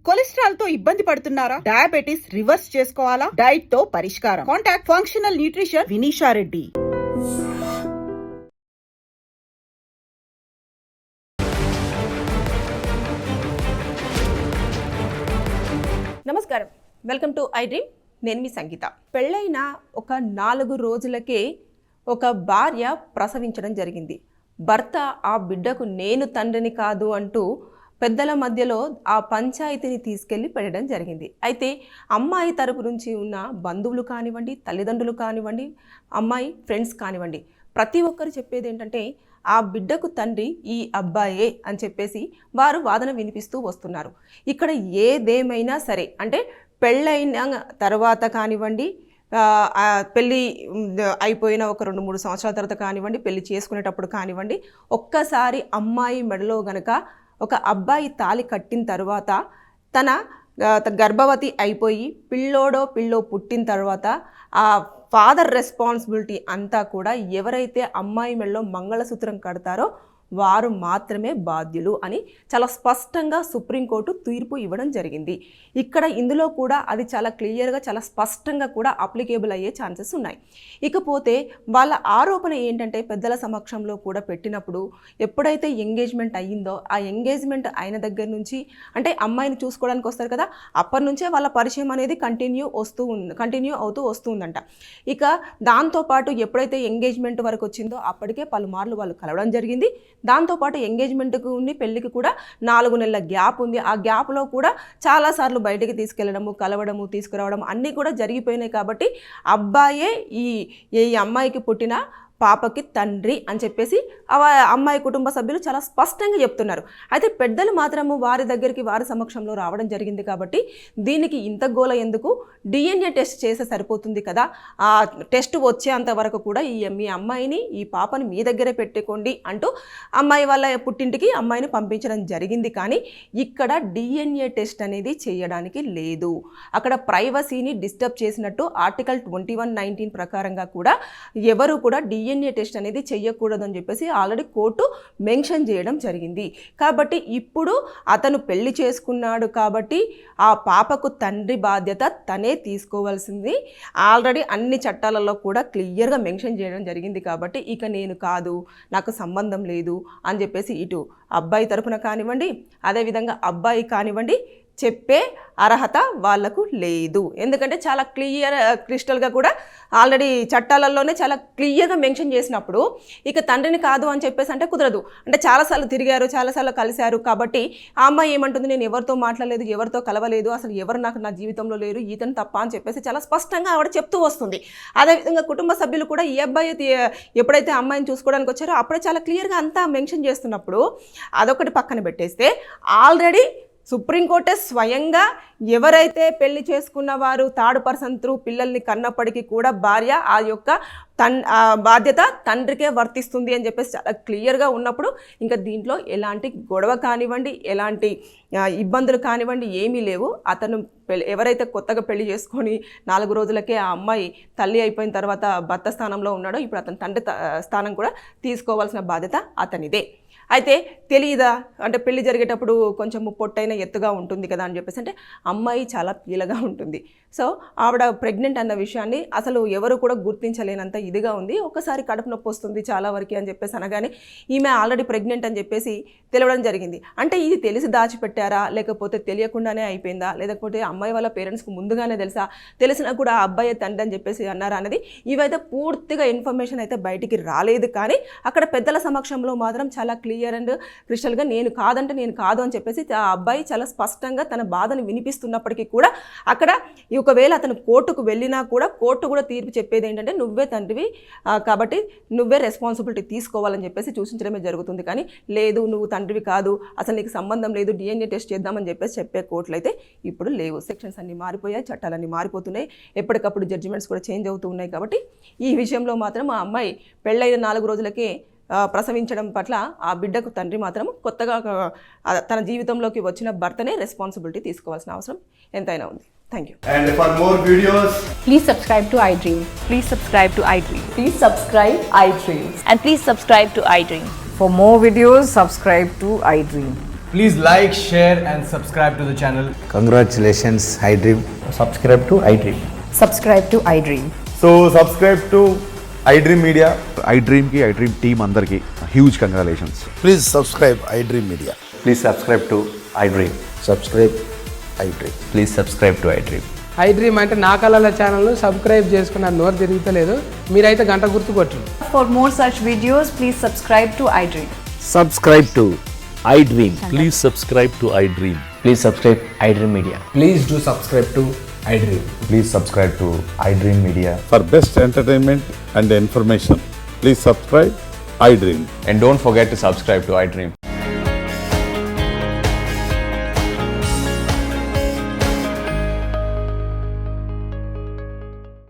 Cholesterol తో ఇబ్బంది పడుతున్నారా? డయాబెటిస్ రివర్స్ చేసుకోవాలా? డైట్ తో పరిష్కారం. Contact functional nutrition Vinisha Reddy. నమస్కారం, వెల్కమ్ టు ఐ డ్రీమ్. నేను మీ సంగీత. పెళ్ళైన ఒక 4 రోజులకే ఒక భార్య ప్రసవించడం జరిగింది. భర్త ఆ బిడ్డకు నేను తండ్రిని కాదు అంటూ పెద్దల మధ్యలో ఆ పంచాయతీని తీసుకెళ్లి పెట్టడం జరిగింది. అయితే అమ్మాయి తరపు నుంచి ఉన్న బంధువులు కానివ్వండి, తల్లిదండ్రులు కానివ్వండి, అమ్మాయి ఫ్రెండ్స్ కానివ్వండి, ప్రతి ఒక్కరు చెప్పేది ఏంటంటే ఆ బిడ్డకు తండ్రి ఈ అబ్బాయే అని చెప్పేసి వారు వాదన వినిపిస్తూ వస్తున్నారు. ఇక్కడ ఏదేమైనా సరే, అంటే పెళ్ళైన తర్వాత కానివ్వండి, పెళ్ళి అయిపోయిన ఒక 2-3 సంవత్సరాల తర్వాత కానివ్వండి, పెళ్ళి చేసుకునేటప్పుడు కానివ్వండి, ఒక్కసారి అమ్మాయి మెడలో గనక ఒక అబ్బాయి తాళి కట్టిన తర్వాత తన గర్భవతి అయిపోయి పిల్లో పుట్టిన తర్వాత ఆ ఫాదర్ రెస్పాన్సిబిలిటీ అంతా కూడా ఎవరైతే అమ్మాయి మెడలో మంగళసూత్రం కడతారో వారు మాత్రమే బాధ్యులు అని చాలా స్పష్టంగా సుప్రీంకోర్టు తీర్పు ఇవ్వడం జరిగింది. ఇక్కడ ఇందులో కూడా అది చాలా క్లియర్గా, చాలా స్పష్టంగా కూడా అప్లికేబుల్ అయ్యే ఛాన్సెస్ ఉన్నాయి. ఇకపోతే వాళ్ళ ఆరోపణ ఏంటంటే పెద్దల సమక్షంలో కూడా పెట్టినప్పుడు ఎప్పుడైతే ఎంగేజ్మెంట్ అయ్యిందో ఆ ఎంగేజ్మెంట్ అయిన దగ్గర నుంచి, అంటే అమ్మాయిని చూసుకోవడానికి వస్తారు కదా, అప్పటి నుంచే వాళ్ళ పరిచయం అనేది కంటిన్యూ అవుతూ వస్తుందంట. ఇక దాంతోపాటు ఎప్పుడైతే ఎంగేజ్మెంట్ వరకు వచ్చిందో అప్పటికే పలుమార్లు వాళ్ళు కలవడం జరిగింది. దాంతోపాటు ఎంగేజ్మెంట్కు పెళ్ళికి కూడా 4 నెలల గ్యాప్ ఉంది. ఆ గ్యాప్లో కూడా చాలాసార్లు బయటికి తీసుకెళ్లడము, కలవడము, తీసుకురావడం అన్నీ కూడా జరిగిపోయినాయి. కాబట్టి అబ్బాయే ఈ అమ్మాయికి పుట్టిన పాపకి తండ్రి అని చెప్పేసి అమ్మాయి కుటుంబ సభ్యులు చాలా స్పష్టంగా చెప్తున్నారు. అయితే పెద్దలు మాత్రము వారి దగ్గరికి వారి సమక్షంలో రావడం జరిగింది. కాబట్టి దీనికి ఇంత గోల ఎందుకు? DNA టెస్ట్ చేస్తే సరిపోతుంది కదా, ఆ టెస్ట్ వచ్చేంత వరకు కూడా మీ అమ్మాయిని, ఈ పాపని మీ దగ్గరే పెట్టుకోండి అంటూ అమ్మాయి వాళ్ళ పుట్టింటికి అమ్మాయిని పంపించడం జరిగింది. కానీ ఇక్కడ DNA టెస్ట్ అనేది చేయడానికి లేదు. అక్కడ ప్రైవసీని డిస్టర్బ్ చేసినట్టు ఆర్టికల్ 2119 ప్రకారంగా కూడా ఎవరు కూడా DNA టెస్ట్ అనేది చెయ్యకూడదని చెప్పేసి ఆల్రెడీ కోర్టు మెన్షన్ చేయడం జరిగింది. కాబట్టి ఇప్పుడు అతను పెళ్లి చేసుకున్నాడు కాబట్టి ఆ పాపకు తండ్రి బాధ్యత తనే తీసుకోవాల్సింది ఆల్రెడీ అన్ని చట్టాలలో కూడా క్లియర్గా మెన్షన్ చేయడం జరిగింది. కాబట్టి ఇక నేను కాదు, నాకు సంబంధం లేదు అని చెప్పేసి ఇటు అబ్బాయి తరపున కానివ్వండి, అదేవిధంగా అబ్బాయి కానివ్వండి చెప్పే అర్హత వాళ్లకు లేదు. ఎందుకంటే చాలా క్రిస్టల్గా కూడా ఆల్రెడీ చట్టాలలోనే చాలా క్లియర్గా మెన్షన్ చేసినప్పుడు ఇక తండ్రిని కాదు అని చెప్పేసి అంటే కుదరదు. అంటే చాలాసార్లు తిరిగారు, చాలాసార్లు కలిశారు. కాబట్టి ఆ అమ్మాయి ఏమంటుంది, నేను ఎవరితో మాట్లాడలేదు, ఎవరితో కలవలేదు, అసలు ఎవరు నాకు నా జీవితంలో లేరు, ఈతను తప్ప అని చెప్పేసి చాలా స్పష్టంగా ఆవిడ చెప్తూ వస్తుంది. అదేవిధంగా కుటుంబ సభ్యులు కూడా ఈ అబ్బాయి ఎప్పుడైతే అమ్మాయిని చూసుకోవడానికి వచ్చారో అప్పుడే చాలా క్లియర్గా అంతా మెన్షన్ చేస్తున్నప్పుడు అదొకటి పక్కన పెట్టేస్తే ఆల్రెడీ సుప్రీంకోర్టే స్వయంగా ఎవరైతే పెళ్లి చేసుకున్న వారు థర్డ్ పర్సన్ త్రూ పిల్లల్ని కన్నప్పటికీ కూడా భార్య ఆ యొక్క బాధ్యత తండ్రికే వర్తిస్తుంది అని చెప్పేసి చాలా క్లియర్గా ఉన్నప్పుడు ఇంకా దీంట్లో ఎలాంటి గొడవ కానివ్వండి, ఎలాంటి ఇబ్బందులు కానివ్వండి ఏమీ లేవు. అతను ఎవరైతే కొత్తగా పెళ్లి చేసుకొని 4 రోజులకే ఆ అమ్మాయి తల్లి అయిపోయిన తర్వాత భర్త స్థానంలో ఉన్నాడో ఇప్పుడు అతని తండ్రి స్థానం కూడా తీసుకోవాల్సిన బాధ్యత అతనిదే. అయితే తెలియదా, అంటే పెళ్లి జరిగేటప్పుడు కొంచెం పొట్టైన ఎత్తుగా ఉంటుంది కదా అని చెప్పేసి, అంటే అమ్మాయి చాలా పీలగా ఉంటుంది. సో ఆవిడ ప్రెగ్నెంట్ అన్న విషయాన్ని అసలు ఎవరు కూడా గుర్తించలేనంత ఇదిగా ఉంది. ఒక్కసారి కడుపు నొప్పి వస్తుంది చాలా వరకు అని చెప్పేసి అనగానే ఈమె ఆల్రెడీ ప్రెగ్నెంట్ అని చెప్పేసి తెలవడం జరిగింది. అంటే ఇది తెలిసి దాచిపెట్టారా, లేకపోతే తెలియకుండానే అయిపోయిందా, లేకపోతే అమ్మాయి వాళ్ళ పేరెంట్స్కి ముందుగానే తెలుసా, తెలిసినా కూడా ఆ అబ్బాయి తండ్రి అని చెప్పేసి అన్నారా అనేది ఇవైతే పూర్తిగా ఇన్ఫర్మేషన్ అయితే బయటికి రాలేదు. కానీ అక్కడ పెద్దల సమక్షంలో మాత్రం చాలా క్లియర్ అండ్ క్రిస్టల్గా నేను కాదంటే నేను కాదు అని చెప్పేసి ఆ అబ్బాయి చాలా స్పష్టంగా తన బాధను వినిపిస్తున్నప్పటికీ కూడా అక్కడ ఒకవేళ అతను కోర్టుకు వెళ్ళినా కూడా కోర్టు కూడా తీర్పు చెప్పేది ఏంటంటే నువ్వే తండ్రివి కాబట్టి నువ్వే రెస్పాన్సిబిలిటీ తీసుకోవాలని చెప్పేసి సూచించడమే జరుగుతుంది. కానీ లేదు, నువ్వు తండ్రివి కాదు, అసలు నీకు సంబంధం లేదు, DNA టెస్ట్ చేద్దామని చెప్పేసి చెప్పే కోర్టులు అయితే ఇప్పుడు లేవు. సెక్షన్స్ అన్నీ మారిపోయాయి, చట్టాలన్నీ మారిపోతున్నాయి, ఎప్పటికప్పుడు జడ్జిమెంట్స్ కూడా చేంజ్ అవుతూ ఉన్నాయి. కాబట్టి ఈ విషయంలో మాత్రం ఆ అమ్మాయి పెళ్ళైన 4 రోజులకే ప్రసవించడం పట్ల ఆ బిడ్డకు తండ్రి మాత్రం కొత్తగా తన జీవితంలోకి వచ్చిన భర్తనే రెస్పాన్సిబిలిటీ తీసుకోవాల్సిన అవసరం ఎంతైనా ఉంది. Thank you. And for more videos, please subscribe to iDream. Please subscribe to iDream. Please subscribe iDream. And please subscribe to iDream. For more videos, subscribe to iDream. Please like, share and subscribe to the channel. Congratulations, iDream. Subscribe to iDream. Subscribe to iDream. So subscribe to iDream Media. iDream team అందరికి huge congratulations. Please subscribe iDream Media. Please subscribe to iDream. Subscribe iDream. Please subscribe to iDream. iDream అంటే నా కళల ఛానల్ను subscribe చేసుకున్న నోరు తిరుగుతలేదు, మీరైతే గంట గుర్తు కొట్టండి. For more such videos, please subscribe to iDream. Subscribe to iDream. Please subscribe to iDream. Please subscribe iDream Media. Please do subscribe to iDream. Please subscribe to iDream Media. For best entertainment and information, please subscribe iDream. And don't forget to subscribe to iDream.